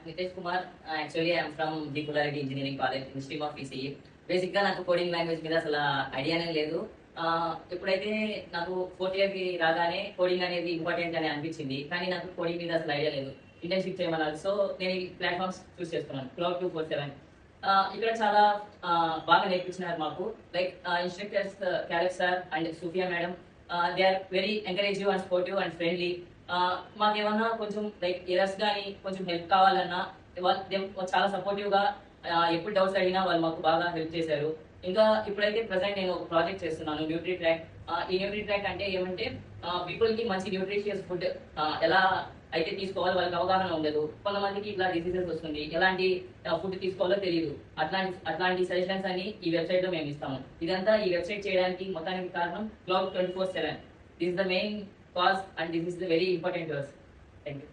Nitesh Kumar. Actually, I am from the Polarity Engineering College in stream of PCE. బేసిక్గా నాకు coding language మీద అసలు ఐడియానే లేదు. ఎప్పుడైతే నాకు ఫోర్త్ ఇయర్కి రాగానే కోడింగ్ అనేది ఇంపార్టెంట్ అని అనిపించింది, కానీ నాకు కోడింగ్ మీద అసలు ఐడియా లేదు. ఇంటర్న్షిప్ చేయమన్నారు. సో నేను ఈ ప్లాట్ఫామ్స్ చూస్ చేసుకున్నాను, Cloud 247. ఇక్కడ చాలా బాగా నేర్పించినారు మాకు. లైక్ ఇన్స్ట్రక్టర్స్ క్యారెక్ట్ sir and Sufiya madam, they are very encouraging and sportive and friendly. మాకేమన్నా కొంచెం లైక్ ఎరర్స్ కానీ కొంచెం హెల్ప్ కావాలన్నా వాళ్ళు చాలా సపోర్టివ్గా, ఎప్పుడు డౌట్స్ అడిగినా వాళ్ళు మాకు బాగా హెల్ప్ చేశారు. ఇంకా ఇప్పుడైతే ప్రజెంట్ నేను ఒక ప్రాజెక్ట్ చేస్తున్నాను, న్యూట్రీ ట్రాక్. ఈ న్యూట్రీ ట్రాక్ అంటే ఏమంటే పీపుల్కి మంచి న్యూట్రిషియస్ ఫుడ్ ఎలా అయితే తీసుకోవాలో వాళ్ళకి అవగాహన ఉండదు. కొంతమందికి ఇట్లా డిసీజెస్ వస్తుంది, ఎలాంటి ఫుడ్ తీసుకోవాలో తెలియదు. అట్లాంటి సజెషన్స్ అని ఈ వెబ్సైట్లో మేము ఇస్తాము. ఇదంతా ఈ వెబ్సైట్ చేయడానికి మొత్తానికి కారణం Cloud 24/7. This is the main cause and this is the very important worse. Thank you.